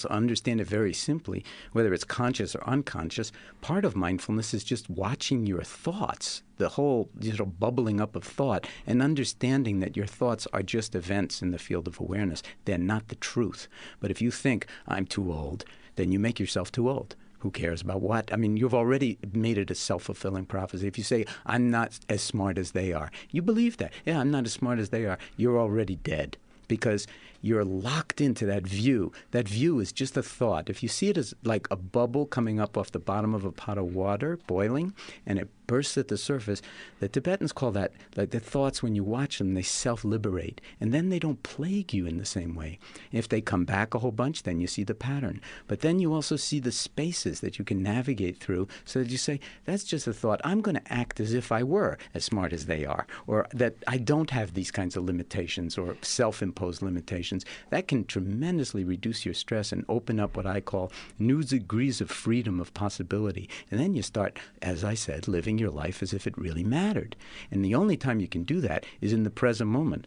understand it very simply, whether it's conscious or unconscious. Part of mindfulness is just watching your thoughts, the whole bubbling up of thought, and understanding that your thoughts are just events in the field of awareness. They're not the truth. But if you think, I'm too old, then you make yourself too old. Who cares about what? I mean, you've already made it a self-fulfilling prophecy. If you say, I'm not as smart as they are, you believe that. Yeah, I'm not as smart as they are. You're already dead. Because you're locked into that view. That view is just a thought. If you see it as like a bubble coming up off the bottom of a pot of water, boiling, and it bursts at the surface, the Tibetans call that, like the thoughts, when you watch them, they self-liberate. And then they don't plague you in the same way. If they come back a whole bunch, then you see the pattern. But then you also see the spaces that you can navigate through so that you say, that's just a thought. I'm going to act as if I were as smart as they are, or that I don't have these kinds of limitations or self-imposed limitations. That can tremendously reduce your stress and open up what I call new degrees of freedom, of possibility. And then you start, as I said, living your life as if it really mattered. And the only time you can do that is in the present moment.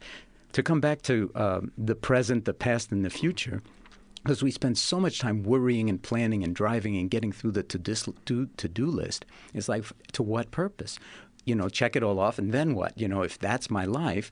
To come back to the present, the past, and the future, because we spend so much time worrying and planning and driving and getting through the to-do list. It's like, to what purpose? Check it all off, and then what? If that's my life,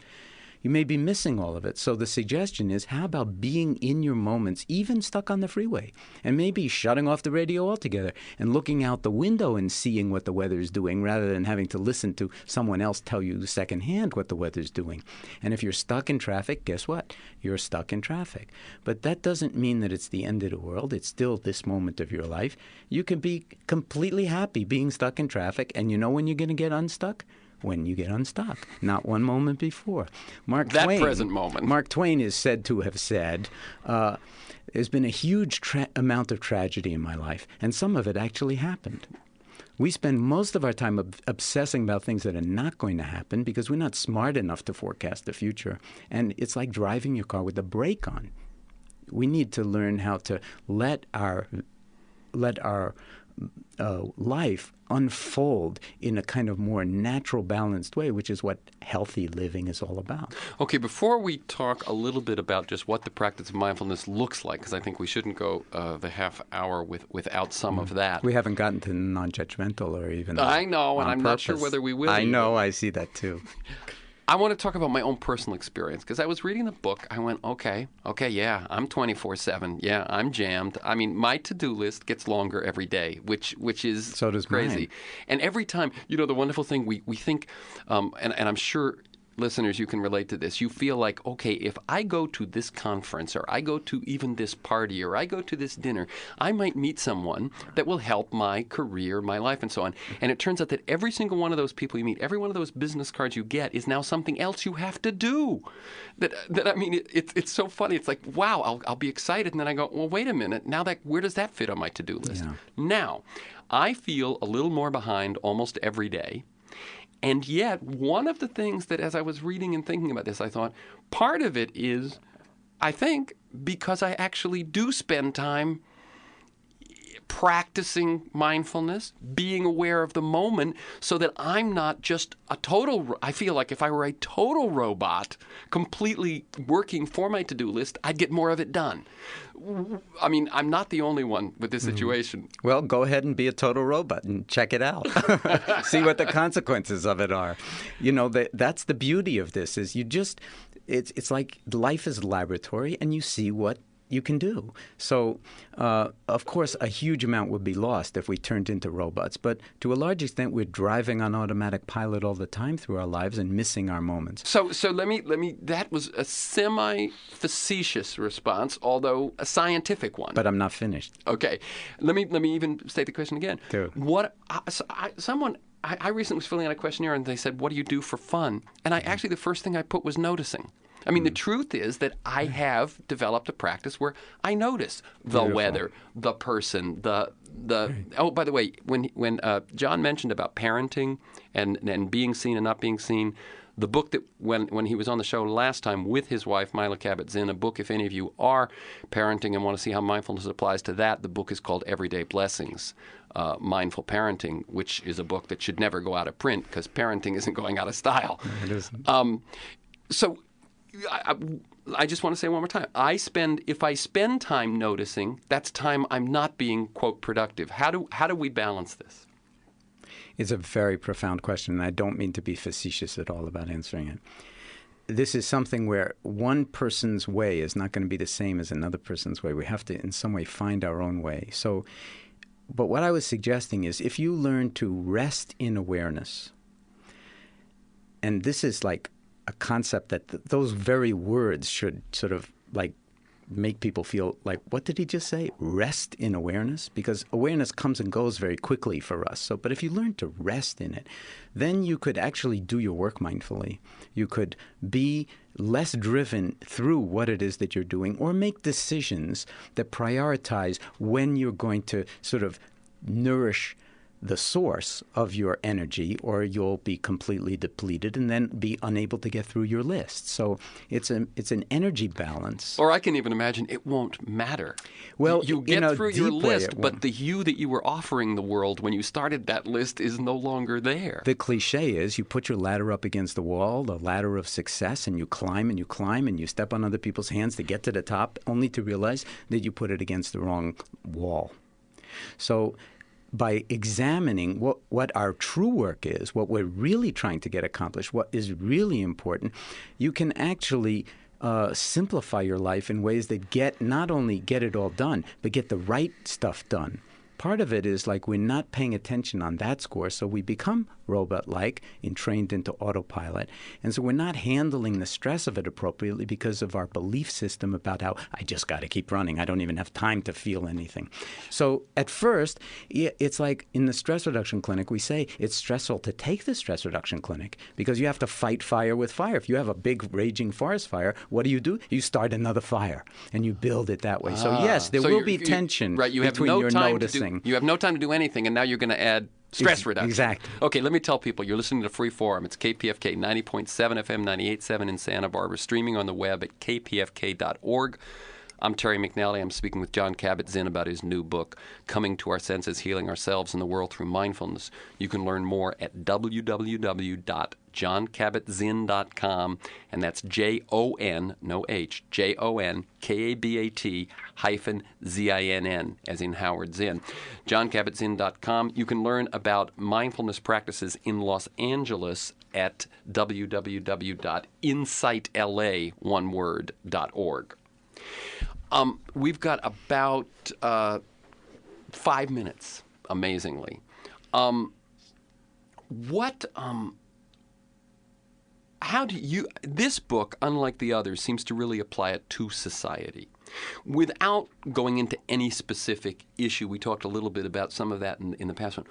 you may be missing all of it. So the suggestion is, how about being in your moments, even stuck on the freeway, and maybe shutting off the radio altogether and looking out the window and seeing what the weather is doing, rather than having to listen to someone else tell you secondhand what the weather's doing. And if you're stuck in traffic, guess what? You're stuck in traffic. But that doesn't mean that it's the end of the world. It's still this moment of your life. You can be completely happy being stuck in traffic, and you know when you're going to get unstuck? When you get unstuck, not one moment before. Present moment. Mark Twain is said to have said, there's been a huge amount of tragedy in my life, and some of it actually happened. We spend most of our time obsessing about things that are not going to happen because we're not smart enough to forecast the future. And it's like driving your car with the brake on. We need to learn how to let our life unfold in a kind of more natural, balanced way, which is what healthy living is all about. Okay, before we talk a little bit about just what the practice of mindfulness looks like, because I think we shouldn't go the half hour without some of that. We haven't gotten to non-judgmental or even I know, and I'm not sure whether we will. I know, I see that too. I want to talk about my own personal experience, because I was reading the book. I went, okay, yeah, I'm 24/7. Yeah, I'm jammed. I mean, my to-do list gets longer every day, which is so does crazy. Mine. And every time, the wonderful thing, we think, and I'm sure listeners, you can relate to this. You feel like, okay, if I go to this conference, or I go to even this party, or I go to this dinner, I might meet someone that will help my career, my life, and so on. And it turns out that every single one of those people you meet, every one of those business cards you get, is now something else you have to do. I mean, it's so funny. It's like, wow, I'll be excited, and then I go, well, wait a minute. Now where does that fit on my to-do list? Yeah. Now, I feel a little more behind almost every day. And yet, one of the things that, as I was reading and thinking about this, I thought, part of it is, I think, because I actually do spend time practicing mindfulness, being aware of the moment, so that I'm not just I feel like if I were a total robot, completely working for my to-do list, I'd get more of it done. I mean, I'm not the only one with this situation. Well, go ahead and be a total robot and check it out. See what the consequences of it are. That's the beauty of this, is it's like life is a laboratory, and you see what you can do. So, of course, a huge amount would be lost if we turned into robots. But to a large extent, we're driving on automatic pilot all the time through our lives and missing our moments. So let me. That was a semi-facetious response, although a scientific one. But I'm not finished. Okay, let me even state the question again. Do. I recently was filling out a questionnaire, and they said, "What do you do for fun?" And the first thing I put was noticing. I mean, the truth is that I have developed a practice where I notice the weather, the person, the. Oh, by the way, when John mentioned about parenting and being seen and not being seen, the book that when he was on the show last time with his wife, Myla Cabot Zinn, a book, if any of you are parenting and want to see how mindfulness applies to that, the book is called Everyday Blessings, Mindful Parenting, which is a book that should never go out of print because parenting isn't going out of style. It isn't. So I just want to say one more time. If I spend time noticing, that's time I'm not being, quote, productive. How do we balance this? It's a very profound question, and I don't mean to be facetious at all about answering it. This is something where one person's way is not going to be the same as another person's way. We have to, in some way, find our own way. But what I was suggesting is, if you learn to rest in awareness, and this is like a concept that those very words should sort of like make people feel like, what did he just say? Rest in awareness? Because awareness comes and goes very quickly for us. So, but if you learn to rest in it, then you could actually do your work mindfully. You could be less driven through what it is that you're doing, or make decisions that prioritize when you're going to sort of nourish the source of your energy, or you'll be completely depleted and then be unable to get through your list. So it's an energy balance. Or I can even imagine it won't matter. Well, you get through your list, but won't. the you that you were offering the world when you started that list is no longer there. The cliche is you put your ladder up against the wall, the ladder of success, and you climb and you climb and you step on other people's hands to get to the top, only to realize that you put it against the wrong wall. So by examining what our true work is, what we're really trying to get accomplished, what is really important, you can actually simplify your life in ways that not only get it all done, but get the right stuff done. Part of it is like we're not paying attention on that score, so we become robot-like and trained into autopilot. And so we're not handling the stress of it appropriately because of our belief system about how I just got to keep running. I don't even have time to feel anything. So at first, it's like in the stress reduction clinic, we say it's stressful to take the stress reduction clinic because you have to fight fire with fire. If you have a big raging forest fire, what do? You start another fire, and you build it that way. So yes, there will be tension between your noticing. You have no time to do anything, and now you're going to add stress reduction. Exactly. Okay, let me tell people, you're listening to Free Forum. It's KPFK 90.7 FM, 98.7 in Santa Barbara, streaming on the web at kpfk.org. I'm Terry McNally. I'm speaking with Jon Kabat Zinn about his new book, Coming to Our Senses, Healing Ourselves and the World Through Mindfulness. You can learn more at www.jonkabatzinn.com, and that's Jon, no H, JONKABAT-ZINN, as in Howard Zinn. JonKabatzinn.com. You can learn about mindfulness practices in Los Angeles at www.insightla.org. We've got about 5 minutes, amazingly. How do you, this book, unlike the others, seems to really apply it to society. Without going into any specific issue, we talked a little bit about some of that in the past one.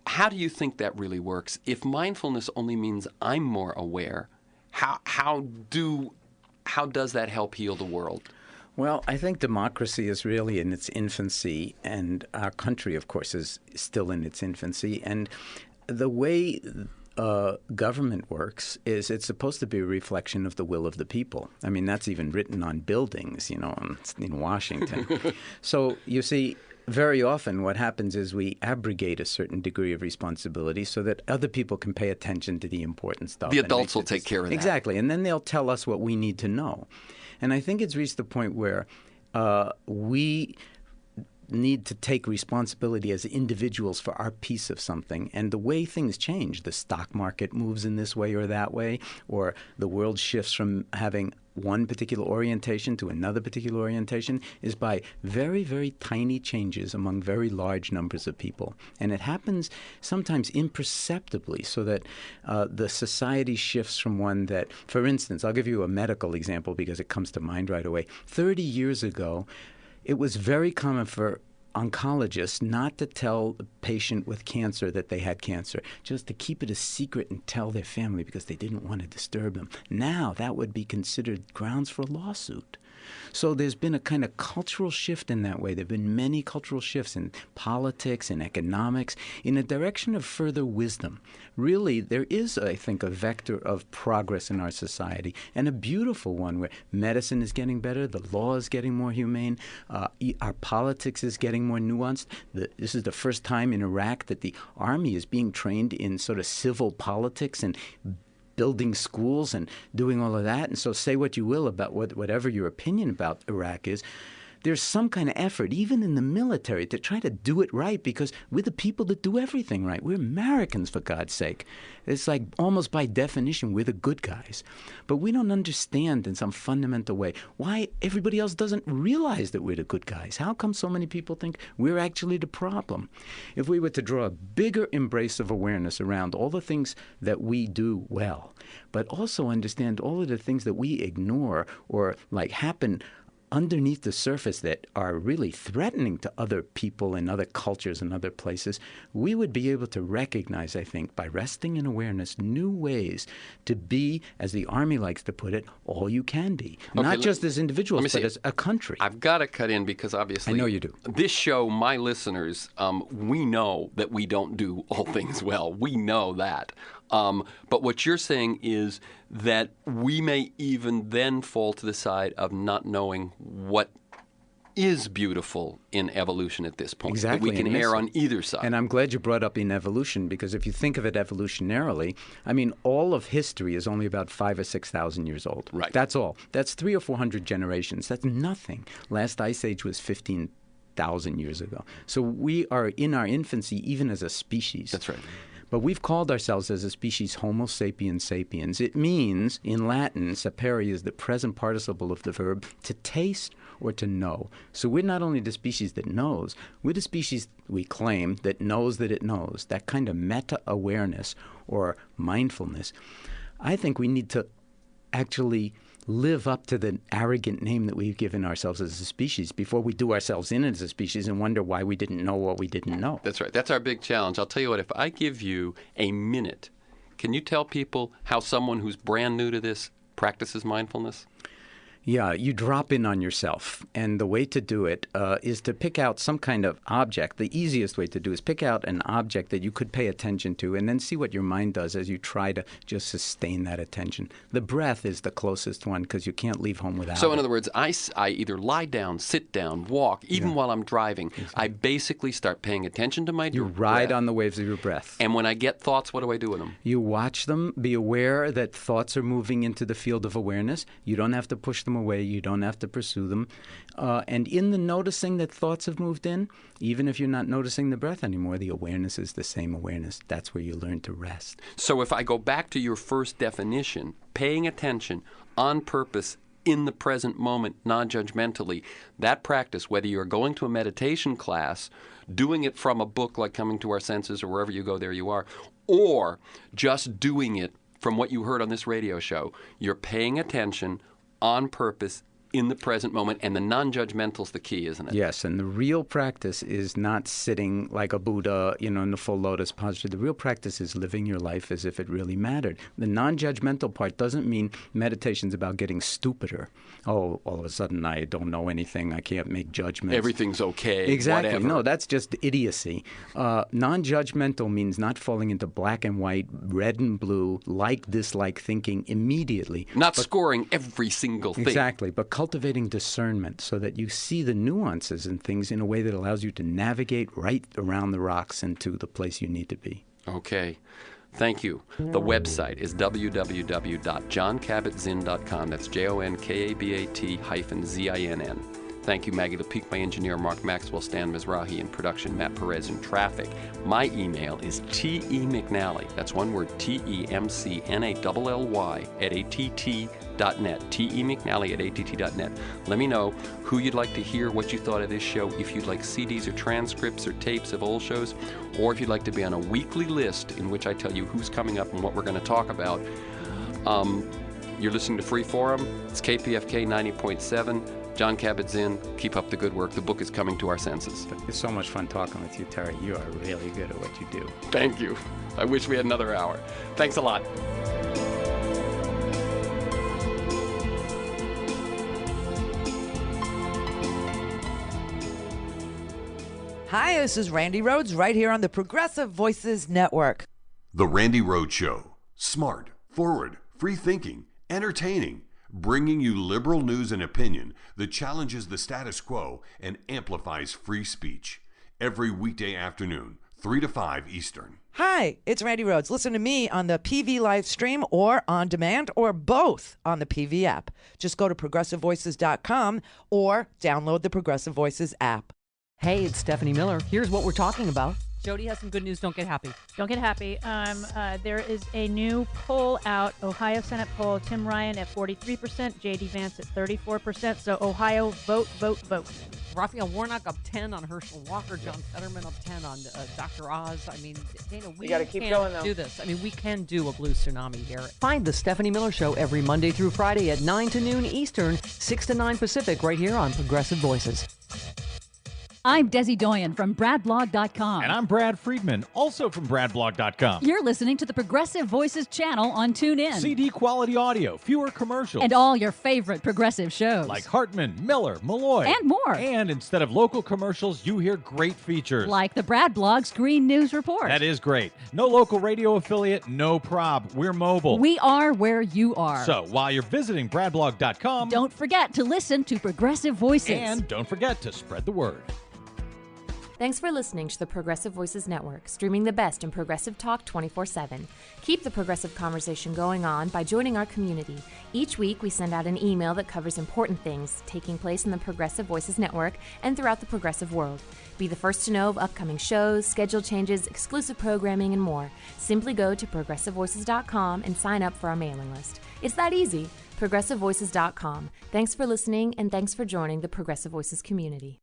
How do you think that really works? If mindfulness only means I'm more aware, how does that help heal the world? Well, I think democracy is really in its infancy, and our country, of course, is still in its infancy. And the way government works is it's supposed to be a reflection of the will of the people. I mean, that's even written on buildings, in Washington. So you see, very often what happens is we abrogate a certain degree of responsibility so that other people can pay attention to the important stuff. The adults will take care of that. Exactly. And then they'll tell us what we need to know. And I think it's reached the point where we need to take responsibility as individuals for our piece of something. And the way things change, the stock market moves in this way or that way, or the world shifts from having one particular orientation to another particular orientation, is by very, very tiny changes among very large numbers of people. And it happens sometimes imperceptibly, so that the society shifts from one that, for instance, I'll give you a medical example because it comes to mind right away. 30 years ago, it was very common for oncologists not to tell a patient with cancer that they had cancer, just to keep it a secret and tell their family because they didn't want to disturb them. Now that would be considered grounds for a lawsuit. So there's been a kind of cultural shift in that way. There have been many cultural shifts in politics and economics in a direction of further wisdom. Really, there is, I think, a vector of progress in our society, and a beautiful one where medicine is getting better, the law is getting more humane, our politics is getting more nuanced. This is the first time in Iraq that the army is being trained in sort of civil politics and building schools and doing all of that. And so say what you will about whatever your opinion about Iraq is, there's some kind of effort, even in the military, to try to do it right because we're the people that do everything right. We're Americans, for God's sake. It's like almost by definition, we're the good guys. But we don't understand in some fundamental way why everybody else doesn't realize that we're the good guys. How come so many people think we're actually the problem? If we were to draw a bigger embrace of awareness around all the things that we do well, but also understand all of the things that we ignore or like happen underneath the surface that are really threatening to other people and other cultures and other places, we would be able to recognize, I think, by resting in awareness, new ways to be, as the Army likes to put it, all you can be. Okay, not just as individuals, but as a country. I've got to cut in because obviously... I know you do. This show, my listeners, we know that we don't do all things well. We know that. But what you're saying is that we may even then fall to the side of not knowing what is beautiful in evolution at this point. Exactly. That we can err on either side. And I'm glad you brought up in evolution, because if you think of it evolutionarily, I mean, all of history is only about 5,000 or 6,000 years old. Right. That's all. That's 300 or 400 generations. That's nothing. Last ice age was 15,000 years ago. So we are in our infancy even as a species. That's right. But we've called ourselves as a species Homo sapiens sapiens. It means, in Latin, sapere is the present participle of the verb to taste or to know. So we're not only the species that knows, we're the species, we claim, that knows that it knows. That kind of meta-awareness or mindfulness. I think we need to actually live up to the arrogant name that we've given ourselves as a species before we do ourselves in as a species and wonder why we didn't know what we didn't know. That's right. That's our big challenge. I'll tell you what, if I give you a minute, can you tell people how someone who's brand new to this practices mindfulness? Yeah, you drop in on yourself. And the way to do it is to pick out some kind of object. The easiest way to do is pick out an object that you could pay attention to and then see what your mind does as you try to just sustain that attention. The breath is the closest one because you can't leave home without it. So in other words, I either lie down, sit down, walk, even while I'm driving. Exactly. I basically start paying attention to my breath. You ride on the waves of your breath. And when I get thoughts, what do I do with them? You watch them. Be aware that thoughts are moving into the field of awareness. You don't have to push them away. You don't have to pursue them. And in the noticing that thoughts have moved in, even if you're not noticing the breath anymore, the awareness is the same awareness. That's where you learn to rest. So if I go back to your first definition, paying attention on purpose in the present moment, non-judgmentally, that practice, whether you're going to a meditation class, doing it from a book like Coming to Our Senses or wherever you go, there you are, or just doing it from what you heard on this radio show, you're paying attention on purpose in the present moment, and the non-judgmental's the key, isn't it? Yes, and the real practice is not sitting like a Buddha, in the full lotus posture. The real practice is living your life as if it really mattered. The non-judgmental part doesn't mean meditation's about getting stupider. Oh, all of a sudden I don't know anything, I can't make judgments. Everything's okay, exactly. whatever. No, that's just idiocy. Non-judgmental means not falling into black and white, red and blue, like-dislike thinking immediately. Not scoring every single thing. Exactly, but cultivating discernment so that you see the nuances in things in a way that allows you to navigate right around the rocks into the place you need to be. Okay. Thank you. The website is www.jonkabatzinn.com. That's JONKABAT-ZINN. Thank you, Maggie Lepeak, my engineer, Mark Maxwell, Stan Mizrahi in production, Matt Perez in traffic. My email is temcnally, that's one word, TEMCNALLY @ATT.net, temcnally@ATT.net. Let me know who you'd like to hear, what you thought of this show, if you'd like CDs or transcripts or tapes of old shows, or if you'd like to be on a weekly list in which I tell you who's coming up and what we're going to talk about. You're listening to Free Forum. It's KPFK 90.7. Jon Kabat Zinn, keep up the good work. The book is Coming to Our Senses. It's so much fun talking with you, Terry. You are really good at what you do. Thank you. I wish we had another hour. Thanks a lot. Hi, this is Randy Rhodes right here on the Progressive Voices Network. The Randy Rhodes Show. Smart, forward, free thinking, entertaining, bringing you liberal news and opinion that challenges the status quo and amplifies free speech. Every weekday afternoon, 3 to 5 Eastern. Hi, it's Randy Rhodes. Listen to me on the PV live stream or on demand or both on the PV app. Just go to progressivevoices.com or download the Progressive Voices app. Hey, it's Stephanie Miller. Here's what we're talking about. Jody has some good news. Don't get happy. Don't get happy. There is a new poll out, Ohio Senate poll. Tim Ryan at 43%, J.D. Vance at 34%. So Ohio, vote, vote, vote. Raphael Warnock up 10 on Herschel Walker. John Fetterman up 10 on Dr. Oz. I mean, Dana, we gotta keep can going, though. do this. I mean, we can do a blue tsunami here. Find the Stephanie Miller Show every Monday through Friday at 9 to noon Eastern, 6 to 9 Pacific, right here on Progressive Voices. I'm Desi Doyen from BradBlog.com. And I'm Brad Friedman, also from BradBlog.com. You're listening to the Progressive Voices channel on TuneIn. CD quality audio, fewer commercials. And all your favorite progressive shows. Like Hartman, Miller, Malloy. And more. And instead of local commercials, you hear great features. Like the Brad Blog Screen News Report. That is great. No local radio affiliate, no prob. We're mobile. We are where you are. So while you're visiting BradBlog.com, don't forget to listen to Progressive Voices. And don't forget to spread the word. Thanks for listening to the Progressive Voices Network, streaming the best in progressive talk 24/7. Keep the progressive conversation going on by joining our community. Each week, we send out an email that covers important things taking place in the Progressive Voices Network and throughout the progressive world. Be the first to know of upcoming shows, schedule changes, exclusive programming, and more. Simply go to progressivevoices.com and sign up for our mailing list. It's that easy. progressivevoices.com. Thanks for listening, and thanks for joining the Progressive Voices community.